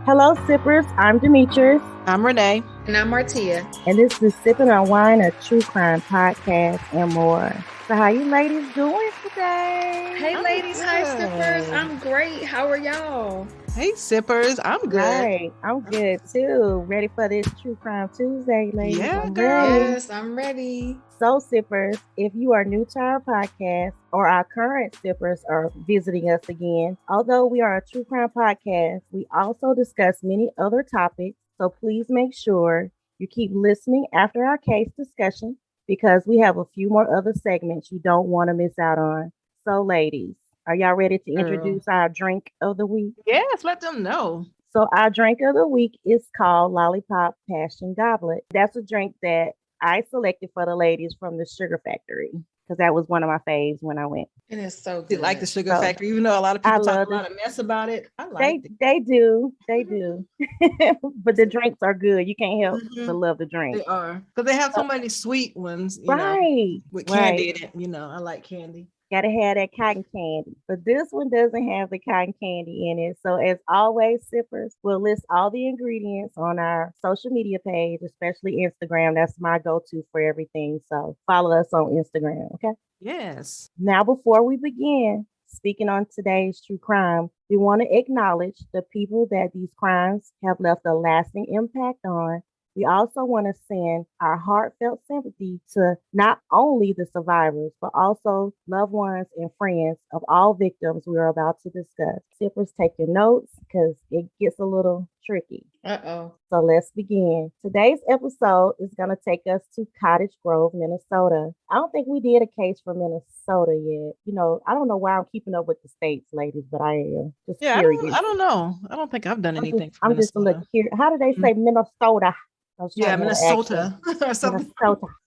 Hello, sippers. I'm Demetrius, I'm Renee. And I'm Martia. and this is SipnUnWINE, a true crime podcast, and more. So, how you ladies doing today? Hey, ladies. Hi, sippers. I'm great. How are y'all? Hey, sippers. I'm good. Right. I'm good too. Ready for this True Crime Tuesday, ladies? Yeah, I'm girl. ready. Yes, I'm ready. So, sippers, if you are new to our podcast or our current sippers are visiting us again, although we are a true crime podcast, we also discuss many other topics. So, please make sure you keep listening after our case discussion because we have a few more other segments you don't want to miss out on. So, ladies, are y'all ready to introduce our drink of the week? Yes, let them know. So, our drink of the week is called Lollipop Passion Goblet. That's a drink that I selected for the ladies from the Sugar Factory because that was one of my faves when I went. It is so You good. like the Sugar Factory, even though a lot of people talk a lot of mess about it. I like it. They do. But the drinks are good. You can't help but love the drink. They are. Because they have so many sweet ones, you know, with candy in it. You know, I like candy. Gotta have that cotton candy. But this one doesn't have the cotton candy in it. So as always, sippers, we'll list all the ingredients on our social media page, especially Instagram. That's my go-to for everything. So follow us on Instagram, okay? Yes. Now, before we begin, speaking on today's true crime, we want to acknowledge the people that these crimes have left a lasting impact on. We also want to send our heartfelt sympathy to not only the survivors, but also loved ones and friends of all victims we are about to discuss. Sippers, take your notes because it gets a little tricky. So let's begin. Today's episode is going to take us to Cottage Grove, Minnesota. I don't think we did a case for Minnesota yet. You know, I don't know why I'm keeping up with the states, ladies, but I am. Just curious. I don't know. I don't think I've done anything for I'm Minnesota. just a little curious. How do they say Minnesota? Yeah, Minnesota. Minnesota.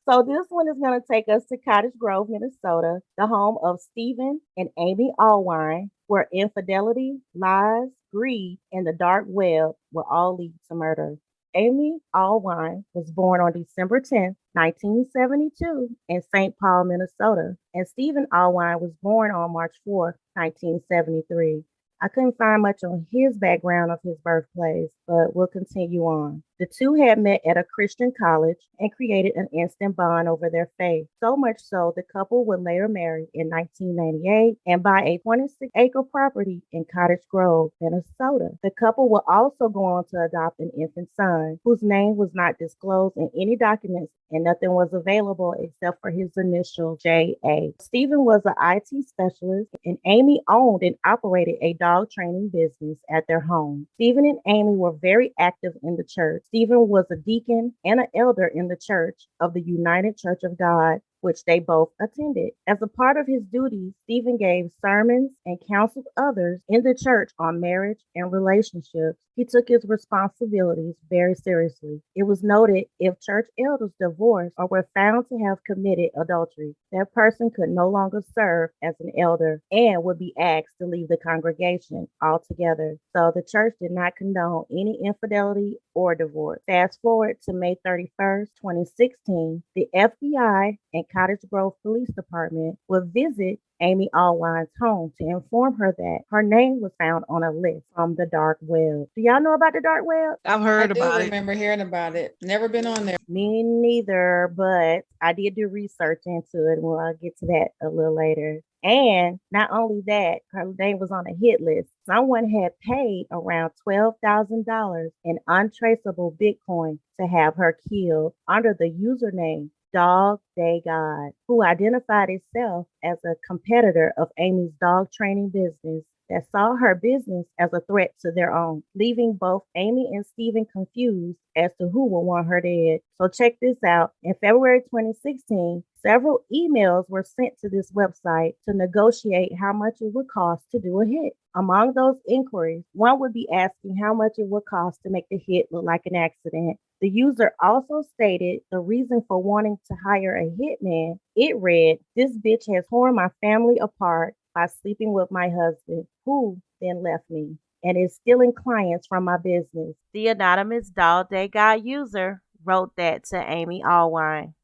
So this one is going to take us to Cottage Grove, Minnesota, the home of Stephen and Amy Allwine, where infidelity, lies, greed, and the dark web will all lead to murder. Amy Allwine was born on December 10th, 1972 in St. Paul, Minnesota, and Stephen Allwine was born on March 4th, 1973. I couldn't find much on his background of his birthplace, but we'll continue on. The two had met at a Christian college and created an instant bond over their faith. So much so, the couple would later marry in 1998 and buy a 26-acre property in Cottage Grove, Minnesota. The couple would also go on to adopt an infant son, whose name was not disclosed in any documents and nothing was available except for his initial J.A. Stephen was an IT specialist, and Amy owned and operated a dog training business at their home. Stephen and Amy were very active in the church. Stephen was a deacon and an elder in the Church of the United Church of God, which they both attended. As a part of his duties, Stephen gave sermons and counseled others in the church on marriage and relationships. He took his responsibilities very seriously. It was noted if church elders divorced or were found to have committed adultery, that person could no longer serve as an elder and would be asked to leave the congregation altogether. So the church did not condone any infidelity or divorce. Fast forward to May 31st, 2016, the FBI and Cottage Grove Police Department would visit Amy Allwine's home to inform her that her name was found on a list from the dark web. Do y'all know about the dark web? I've heard about it. I remember hearing about it. Never been on there. Me neither, but I did do research into it. Well, I'll get to that a little later. And not only that, her name was on a hit list. Someone had paid around $12,000 in untraceable Bitcoin to have her killed under the username Dog Day God, who identified itself as a competitor of Amy's dog training business that saw her business as a threat to their own, leaving both Amy and Stephen confused as to who would want her dead. So check this out. In February 2016, several emails were sent to this website to negotiate how much it would cost to do a hit. Among those inquiries, one would be asking how much it would cost to make the hit look like an accident. The user also stated the reason for wanting to hire a hitman. It read, "This bitch has torn my family apart by sleeping with my husband, who then left me, and is stealing clients from my business." The anonymous Dog Day Guy user wrote that to Amy Allwine.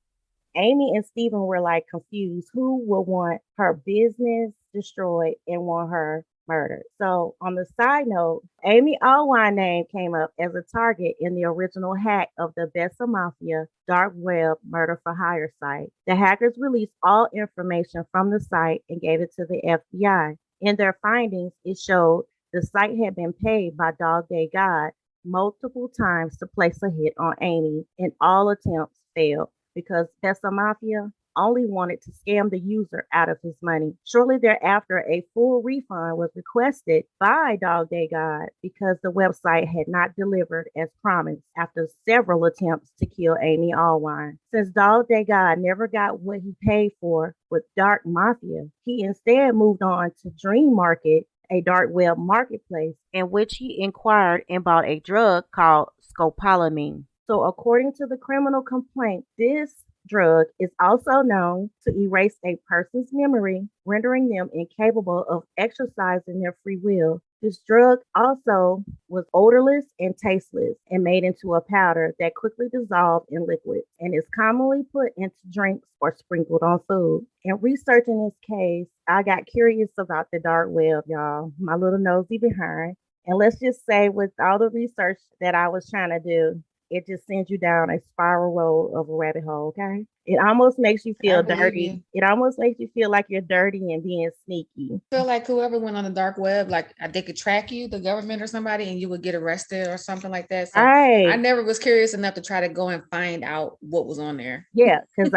Amy and Stephen were like confused. Who would want her business destroyed and want her murdered. So, on the side note, Amy Allwine's name came up as a target in the original hack of the Bessa Mafia dark web murder for hire site. The hackers released all information from the site and gave it to the FBI. In their findings, it showed the site had been paid by Dog Day God multiple times to place a hit on Amy, and all attempts failed because Bessa Mafia only wanted to scam the user out of his money. Shortly thereafter, a full refund was requested by Dog Day God because the website had not delivered as promised after several attempts to kill Amy Allwine. Since Dog Day God never got what he paid for with Dark Mafia, he instead moved on to Dream Market, a dark web marketplace in which he inquired and bought a drug called scopolamine. So according to the criminal complaint, this drug is also known to erase a person's memory, rendering them incapable of exercising their free will. This drug also was odorless and tasteless and made into a powder that quickly dissolved in liquids and is commonly put into drinks or sprinkled on food. In researching this case, I got curious about the dark web, y'all, my little nosy behind. And let's just say, with all the research that I was trying to do, it just sends you down a spiral road of a rabbit hole, okay? It almost makes you feel dirty. It almost makes you feel like you're dirty and being sneaky. I feel like whoever went on the dark web, like they could track you, the government or somebody, and you would get arrested or something like that. So I never was curious enough to try to go and find out what was on there. Yeah, because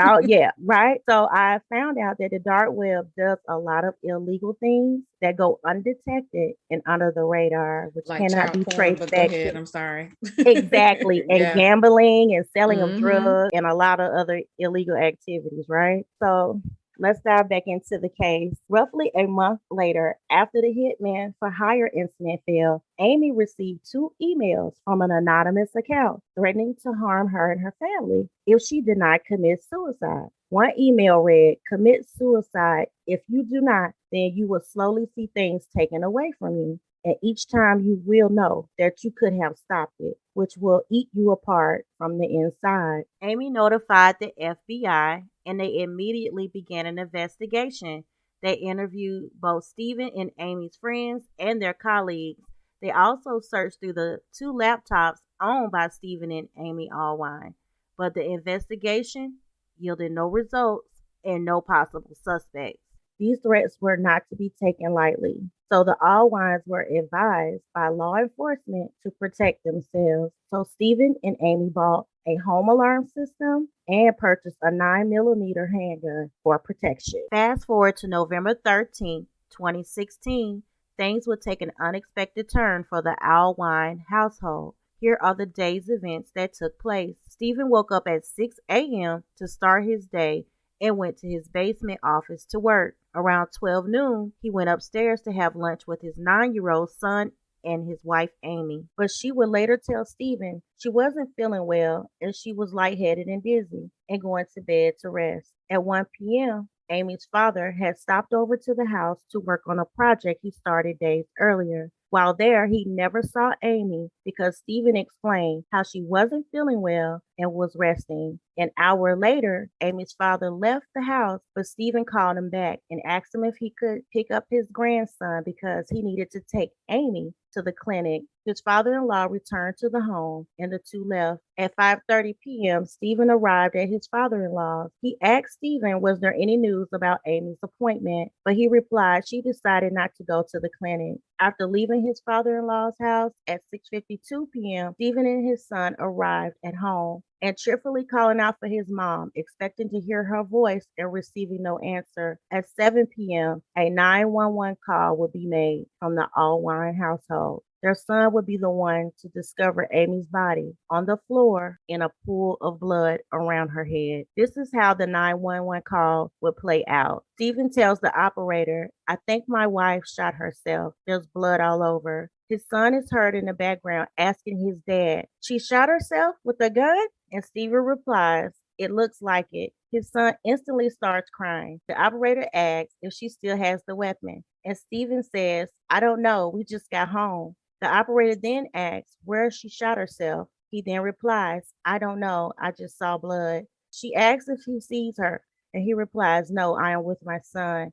right. So I found out that the dark web does a lot of illegal things that go undetected and under the radar, which like cannot be traced back. Go ahead, I'm sorry. Exactly. And gambling and selling of drugs and a lot of other illegal activities, right? So let's dive back into the case. Roughly a month later, after the hitman for hire incident failed, Amy received 2 emails from an anonymous account threatening to harm her and her family if she did not commit suicide. One email read, "Commit suicide. If you do not, then you will slowly see things taken away from you. And each time you will know that you could have stopped it, which will eat you apart from the inside." Amy notified the FBI and they immediately began an investigation. They interviewed both Stephen and Amy's friends and their colleagues. They also searched through the 2 laptops owned by Stephen and Amy Allwine, but the investigation yielded no results and no possible suspects. These threats were not to be taken lightly, so the Allwines were advised by law enforcement to protect themselves. So Stephen and Amy bought a home alarm system and purchased a 9mm handgun for protection. Fast forward to November 13th, 2016, things would take an unexpected turn for the Allwine household. Here are the day's events that took place. Stephen woke up at 6 a.m. to start his day and went to his basement office to work. Around 12 noon, he went upstairs to have lunch with his 9-year-old son and his wife Amy. But she would later tell Stephen she wasn't feeling well and she was lightheaded and dizzy and going to bed to rest. At 1 p.m., Amy's father had stopped over to the house to work on a project he started days earlier. While there, he never saw Amy because Stephen explained how she wasn't feeling well and was resting. An hour later, Amy's father left the house, but Stephen called him back and asked him if he could pick up his grandson because he needed to take Amy to the clinic. His father-in-law returned to the home and the 2 left. At 5:30 p.m., Stephen arrived at his father-in-law's. He asked Stephen, was there any news about Amy's appointment, but he replied she decided not to go to the clinic. After leaving his father-in-law's house at 6:52 p.m., Stephen and his son arrived at home and cheerfully calling out for his mom, expecting to hear her voice and receiving no answer. At 7 p.m., a 911 call would be made from the Allwine household. Their son would be the one to discover Amy's body on the floor in a pool of blood around her head. This is how the 911 call would play out. Stephen tells the operator, "I think my wife shot herself. There's blood all over." His son is heard in the background asking his dad, "She shot herself with a gun?" And Stephen replies, "It looks like it." His son instantly starts crying. The operator asks if she still has the weapon, and Stephen says, "I don't know. We just got home." The operator then asks where she shot herself. He then replies, "I don't know. I just saw blood." She asks if he sees her, and he replies, "No, I am with my son."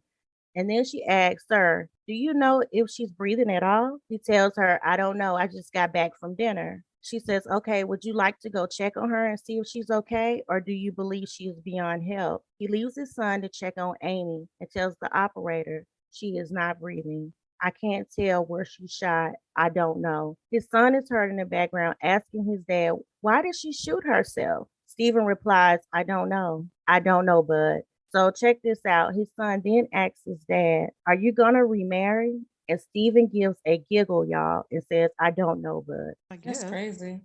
And then she asks, "Sir, do you know if she's breathing at all?" He tells her, "I don't know. I just got back from dinner." She says, "Okay, would you like to go check on her and see if she's okay? Or do you believe she is beyond help?" He leaves his son to check on Amy and tells the operator she is not breathing. "I can't tell where she shot. I don't know." His son is heard in the background asking his dad, "Why did she shoot herself?" Stephen replies, "I don't know. I don't know, bud." So check this out. His son then asks his dad, "Are you gonna remarry?" And Stephen gives a giggle, y'all, and says, "I don't know, bud." That's crazy.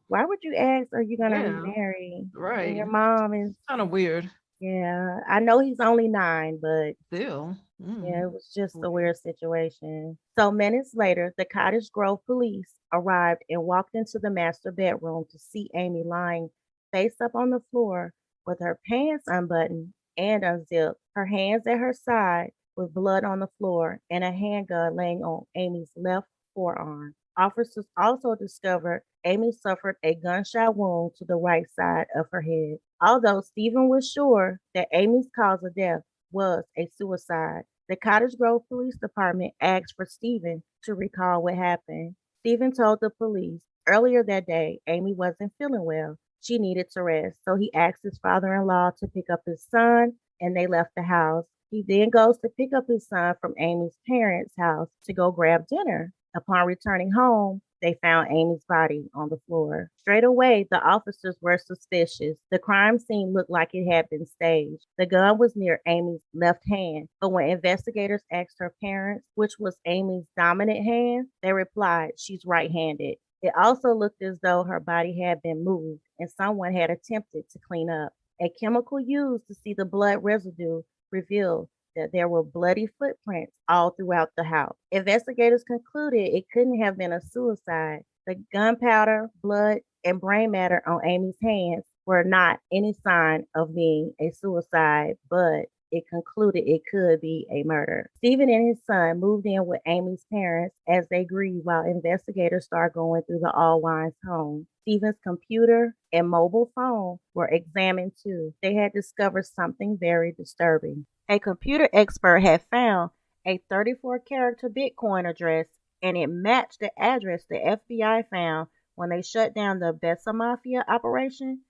Why would you ask, "Are you gonna Yeah, remarry?" right. And your mom is Kind of weird. yeah. I know he's only 9, but Still. yeah, it was just a weird situation. So minutes later, the Cottage Grove police arrived and walked into the master bedroom to see Amy lying face up on the floor with her pants unbuttoned and unzipped, her hands at her side with blood on the floor and a handgun laying on Amy's left forearm. Officers also discovered Amy suffered a gunshot wound to the right side of her head. Although Stephen was sure that Amy's cause of death was a suicide, the Cottage Grove Police Department asked for Stephen to recall what happened. Stephen told the police earlier that day Amy wasn't feeling well. She needed to rest, so he asked his father-in-law to pick up his son, and they left the house. He then goes to pick up his son from Amy's parents' house to go grab dinner. Upon returning home, they found Amy's body on the floor. Straight away, the officers were suspicious. The crime scene looked like it had been staged. The gun was near Amy's left hand, but when investigators asked her parents which was Amy's dominant hand, they replied she's right-handed. It also looked as though her body had been moved and someone had attempted to clean up. A chemical used to see the blood residue revealed that there were bloody footprints all throughout the house. Investigators concluded it couldn't have been a suicide. The gunpowder, blood, and brain matter on Amy's hands were not any sign of being a suicide, but it concluded it could be a murder. Stephen and his son moved in with Amy's parents as they grieved while investigators started going through the Allwine's home. Stephen's computer and mobile phone were examined too. They had discovered something very disturbing. A computer expert had found a 34-character Bitcoin address, and it matched the address the FBI found when they shut down the Mafia Operation.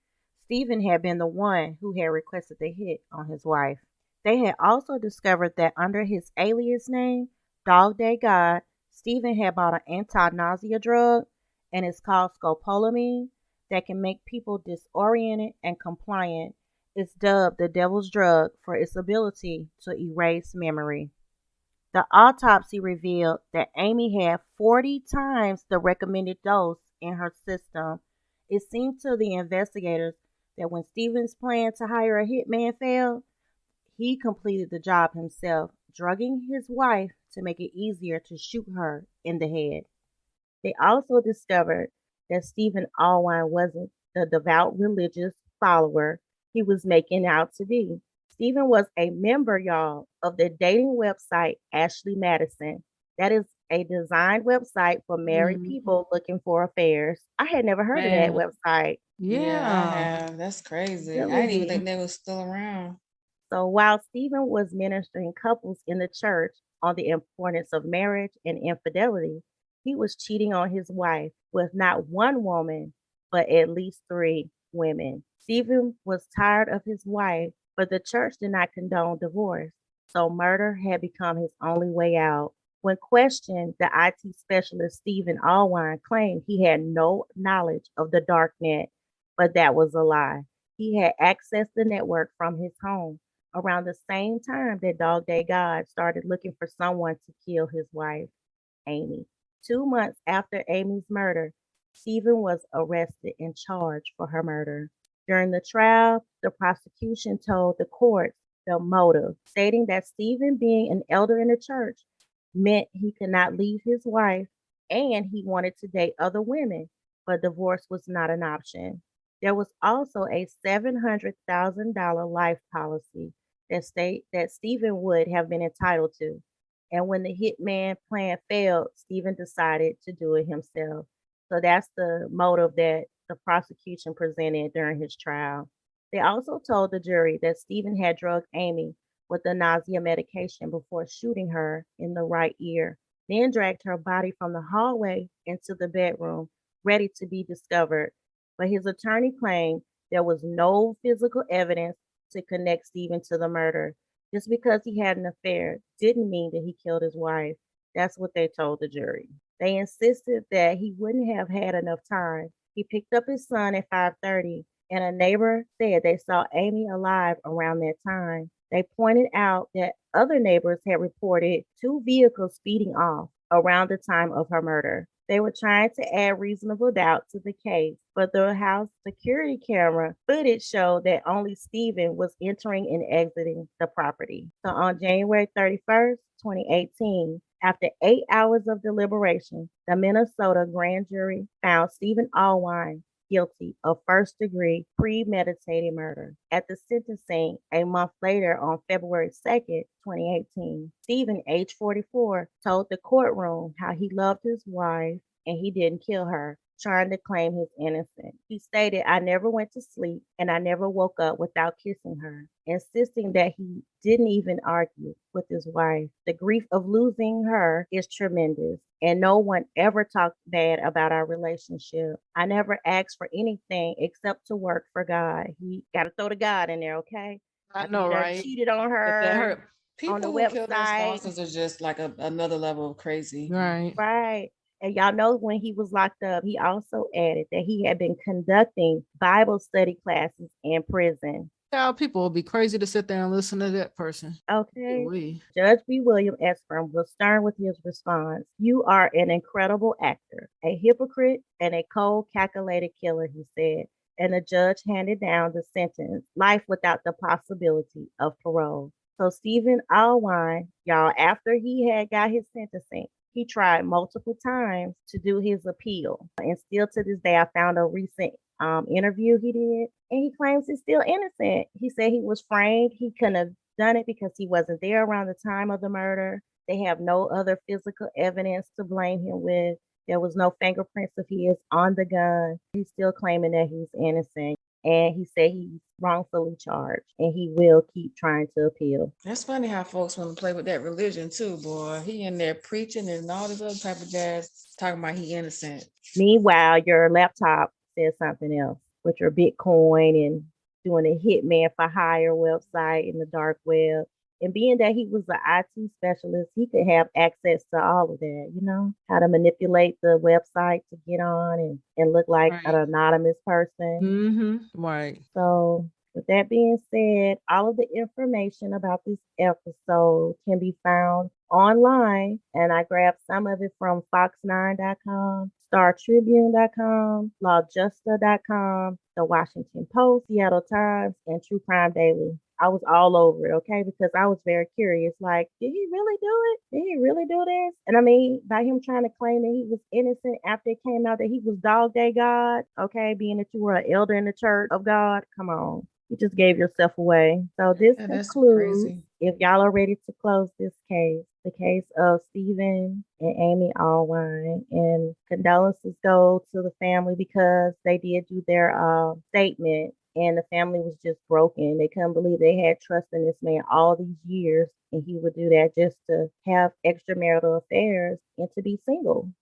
Stephen had been the one who had requested the hit on his wife. They had also discovered that under his alias name, Dog Day God, Stephen had bought an anti-nausea drug, and it's called scopolamine, that can make people disoriented and compliant. It's dubbed the devil's drug for its ability to erase memory. The autopsy revealed that Amy had 40 times the recommended dose in her system. It seemed to the investigators that when Stephen's plan to hire a hitman failed, he completed the job himself, drugging his wife to make it easier to shoot her in the head. They also discovered that Stephen Allwine wasn't the devout religious follower he was making out to be. Stephen was a member, y'all, of the dating website Ashley Madison. That is a designed website for married people looking for affairs. I had never heard of that website. Yeah, I have. That's crazy. I didn't even think they was still around. So while Stephen was ministering couples in the church on the importance of marriage and infidelity, he was cheating on his wife with not one woman, but at least 3 women. Stephen was tired of his wife, but the church did not condone divorce, so murder had become his only way out. When questioned, the IT specialist Stephen Allwine claimed he had no knowledge of the dark net, but that was a lie. He had accessed the network from his home around the same time that Dog Day God started looking for someone to kill his wife, Amy. 2 months after Amy's murder, Stephen was arrested and charged for her murder. During the trial, the prosecution told the court the motive, stating that Stephen, being an elder in the church, meant he could not leave his wife and he wanted to date other women, but divorce was not an option. There was also a $700,000 life policy that Stephen would have been entitled to. And when the hitman plan failed, Stephen decided to do it himself. So that's the motive that the prosecution presented during his trial. They also told the jury that Stephen had drugged Amy with the nausea medication before shooting her in the right ear, then dragged her body from the hallway into the bedroom, ready to be discovered. But his attorney claimed there was no physical evidence to connect Stephen to the murder. Just because he had an affair didn't mean that he killed his wife. That's what they told the jury. They insisted that he wouldn't have had enough time. He picked up his son at 5:30, and a neighbor said they saw Amy alive around that time. They pointed out that other neighbors had reported two vehicles speeding off around the time of her murder. They were trying to add reasonable doubt to the case, but the house security camera footage showed that only Stephen was entering and exiting the property. So on January 31st, 2018, after 8 hours of deliberation, the Minnesota grand jury found Stephen Allwine guilty of first-degree premeditated murder. At the sentencing a month later on February 2nd, 2018, Stephen, age 44, told the courtroom how he loved his wife and he didn't kill her, trying to claim his innocence. He stated, "I never went to sleep and I never woke up without kissing her," insisting that he didn't even argue with his wife. The grief of losing her is tremendous, and no one ever talked bad about our relationship. I never asked for anything except to work for God. He got to throw the God in there, okay? I know, right? Cheated on That her hurt. People on the who kill their website. spouses are just like another level of crazy. Right. Right. And y'all know when he was locked up, he also added that he had been conducting Bible study classes in prison. How people will be crazy to sit there and listen to that person. Okay. Judge B. William Esprim was stern with his response. "You are an incredible actor, a hypocrite, and a cold, calculated killer," he said. And the judge handed down the sentence, life without the possibility of parole. So Stephen Allwine, y'all, after he had got his sentencing, he tried multiple times to do his appeal. And still to this day, I found a recent interview he did, and he claims he's still innocent. He said he was framed. He couldn't have done it because he wasn't there around the time of the murder. They have no other physical evidence to blame him with. There was no fingerprints of his on the gun. He's still claiming that he's innocent. And he said he's wrongfully charged, and he will keep trying to appeal. That's funny how folks want to play with that religion too, boy. He in there preaching and all this other type of jazz, talking about he innocent. Meanwhile, your laptop says something else with your Bitcoin and doing a hitman for hire website in the dark web. And being that he was an IT specialist, he could have access to all of that, you know, how to manipulate the website to get on and look like an anonymous person. Mm-hmm. Right. So with that being said, all of the information about this episode can be found online, and I grabbed some of it from fox9.com, startribune.com, lawjusta.com, the Washington Post, Seattle Times, and True Crime Daily. I was all over it, okay, because I was very curious, like, did he really do it? Did he really do this? And I mean, by him trying to claim that he was innocent after it came out that he was Dog Day God, okay, being that you were an elder in the church of God, come on. You just gave yourself away. So this concludes, if y'all are ready to close this case, the case of Stephen and Amy Allwine. And condolences go to the family because they did do their statement, and the family was just broken. They couldn't believe they had trust in this man all these years, and he would do that just to have extramarital affairs and to be single.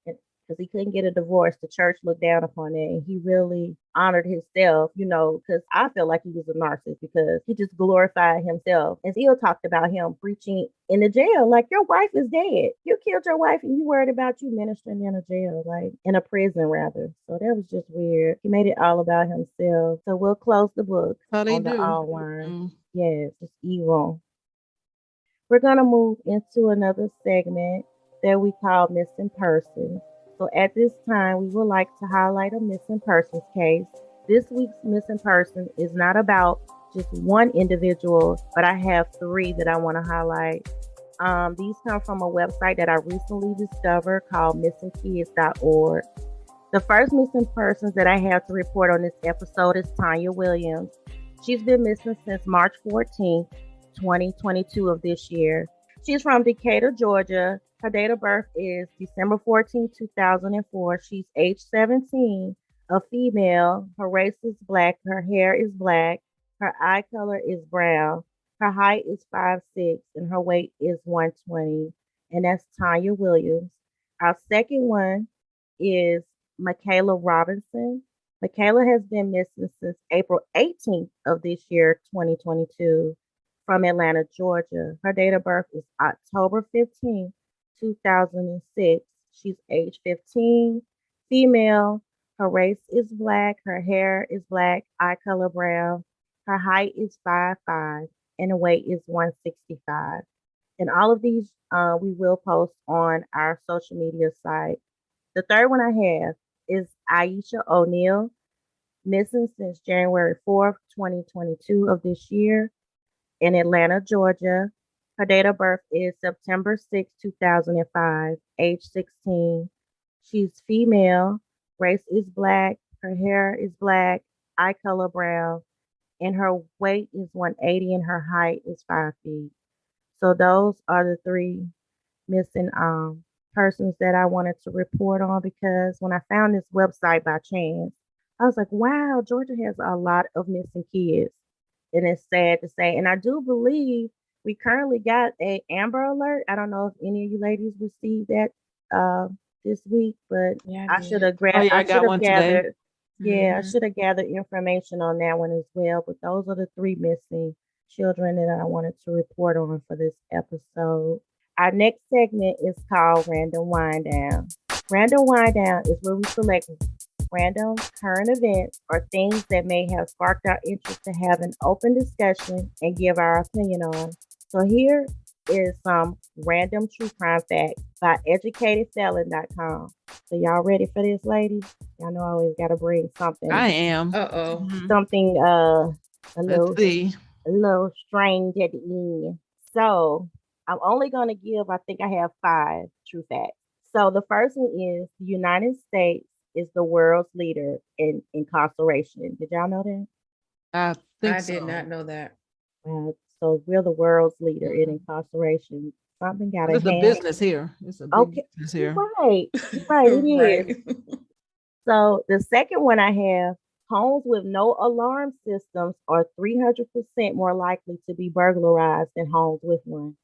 Because he couldn't get a divorce. The church looked down upon it, and he really honored himself, you know, because I feel like he was a narcissist because he just glorified himself. And still talked about him preaching in the jail, like, your wife is dead. You killed your wife and you worried about you ministering in a jail, like in a prison rather. So that was just weird. He made it all about himself. So we'll close the book on the Allwine. Yes, it's evil. We're going to move into another segment that we call Missing Persons. So at this time, we would like to highlight a missing persons case. This week's missing person is not about just one individual, but I have three that I want to highlight. These come from a website that I recently discovered called missingkids.org. The first missing persons that I have to report on this episode is Tanya Williams. She's been missing since March 14th, 2022 of this year. She's from Decatur, Georgia. Her date of birth is December 14, 2004. She's age 17, a female. Her race is black. Her hair is black. Her eye color is brown. Her height is 5'6" and her weight is 120. And that's Tanya Williams. Our second one is Michaela Robinson. Michaela has been missing since April 18th of this year, 2022, from Atlanta, Georgia. Her date of birth is October 15th, 2006. She's age 15, female. Her race is black. Her hair is black, eye color brown. Her height is 5'5", and her weight is 165. And all of these we will post on our social media site. The third one I have is Aisha O'Neal, missing since January 4th, 2022 of this year in Atlanta, Georgia. Her date of birth is September 6, 2005, age 16. She's female, race is black, her hair is black, eye color brown, and her weight is 180 and her height is 5 feet. So those are the three missing persons that I wanted to report on, because when I found this website by chance, I was like, wow, Georgia has a lot of missing kids. And it's sad to say. And I do believe we currently got a Amber Alert. I don't know if any of you ladies received that this week, but Yeah, I should have I got one gathered. today. Yeah, I should have gathered information on that one as well. But those are the three missing children that I wanted to report on for this episode. Our next segment is called Random Wind Down. Random Wind Down is where we select random current events or things that may have sparked our interest to have an open discussion and give our opinion on. So here is some random true crime facts by educatedfelon.com. So y'all ready for this, ladies? Y'all know I always got to bring something. I am. Something a Let's see. little strange at the end. So I'm only going to give, I think I have 5 true facts. So the first one is the United States is the world's leader in incarceration. Did y'all know that? I did not know that. So we're the world's leader in incarceration. Something got to It's a business here. It's a big business here. Right. It is. So the second one I have, homes with no alarm systems are 300% more likely to be burglarized than homes with one.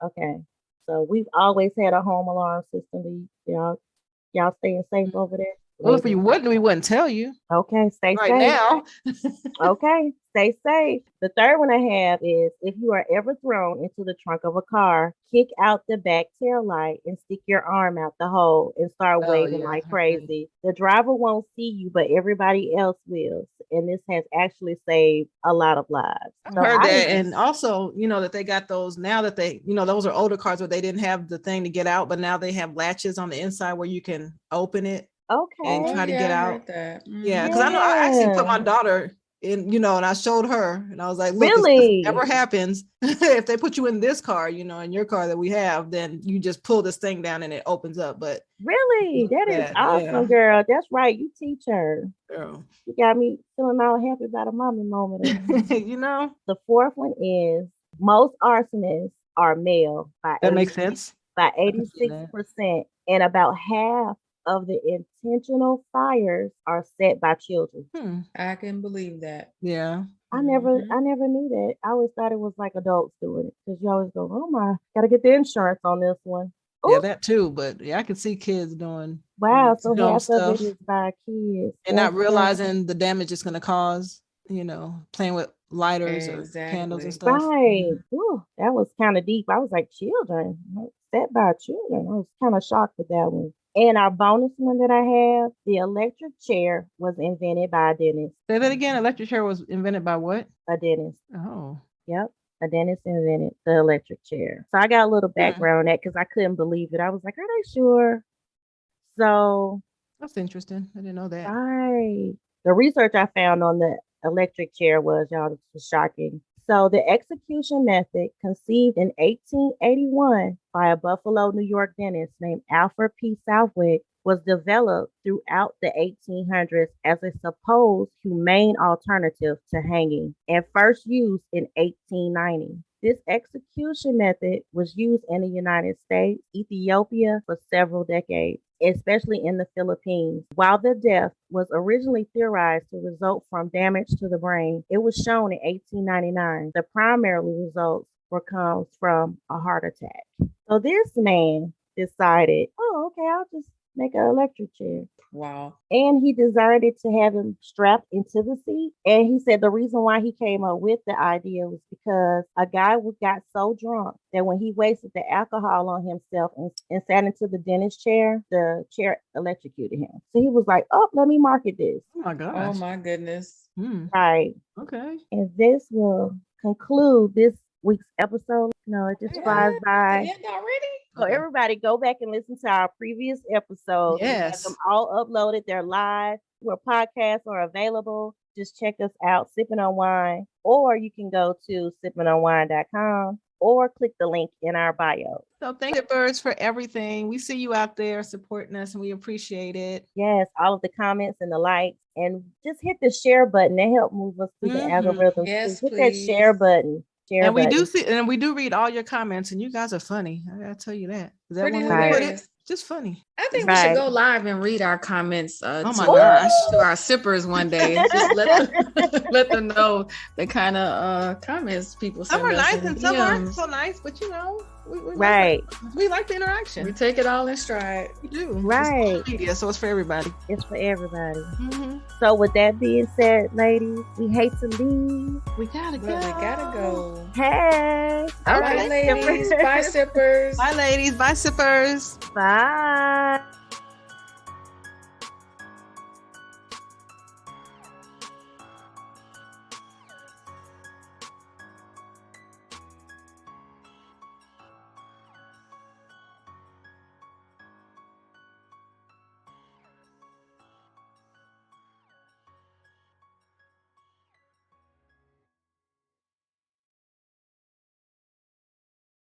Okay. So we've always had a home alarm system. Y'all staying safe over there? Well, if we wouldn't tell you. Okay, stay right safe. now. Okay, stay safe. The third one I have is, if you are ever thrown into the trunk of a car, kick out the back tail light and stick your arm out the hole and start waving like crazy. The driver won't see you, but everybody else will. And this has actually saved a lot of lives. So I heard that. And also, that they got those now that they, those are older cars where they didn't have the thing to get out, but now they have latches on the inside where you can open it. Okay. And try to get out. Yeah, because I know I actually put my daughter in, and I showed her, and I was like, look, really? If this ever happens, if they put you in this car, in your car that we have, then you just pull this thing down and it opens up. But really, that is awesome, girl. That's right. You teach her. Girl. You got me feeling all happy about a mommy moment. The fourth one is, most arsonists are male. That makes sense. By 86%, and about half of the intentional fires are set by children. I can believe that. Yeah. I never knew that. I always thought it was like adults doing it, because you always go, oh my, gotta get the insurance on this one. Ooh. Yeah, that too. But I can see kids doing so half stuff. of it is by kids. And not realizing the damage it's gonna cause, playing with lighters or candles and stuff. Right. Ooh, that was kind of deep. I was like, children, set by children. I was kind of shocked with that one. And our bonus one that I have, the electric chair was invented by a dentist. Say that again. Electric chair was invented by what? A dentist. Oh. Yep. A dentist invented the electric chair. So I got a little background on that because I couldn't believe it. I was like, are they sure? So. That's interesting. I didn't know that. Right. The research I found on the electric chair was shocking. So the execution method, conceived in 1881 by a Buffalo, New York dentist named Alfred P. Southwick, was developed throughout the 1800s as a supposed humane alternative to hanging and first used in 1890. This execution method was used in the United States, Ethiopia for several decades. especially in the Philippines. While the death was originally theorized to result from damage to the brain, it was shown in 1899 the primary results comes from a heart attack. So this man decided, oh, okay, I'll just make an electric chair. Wow. And he decided to have him strapped into the seat. And he said the reason why he came up with the idea was because a guy got so drunk that when he wasted the alcohol on himself and sat into the dentist chair, the chair electrocuted him. So he was like, oh, let me market this. Oh my gosh. Oh my goodness. Right. Okay. And this will conclude this week's episode. No, it just flies by. The end already? So everybody go back and listen to our previous episodes. Yes. We have them all uploaded. They're live. Where podcasts are available. Just check us out, Sippin' on Wine, or you can go to SipnUnWINE.com or click the link in our bio. So thank you, Birds, for everything. We see you out there supporting us and we appreciate it. Yes, all of the comments and the likes. And just hit the share button. That help move us through the algorithm. Yes, hit that share button. And we do read all your comments, and you guys are funny. I gotta tell you that. Is that Pretty one way to put hilarious. it? Just funny. I think we should go live and read our comments oh my to gosh. to our sippers one day. And just let them know the kind of comments people send Some are us nice in and some aren't DMs. so nice, but we Right. we like the interaction. We take it all in stride. We do. Right. It's media, so it's for everybody. It's for everybody. So with that being said, ladies, we hate to leave. We gotta go. But we gotta go. Hey. All right, ladies. Bye, sippers. Bye, ladies. Bye, sippers. Bye.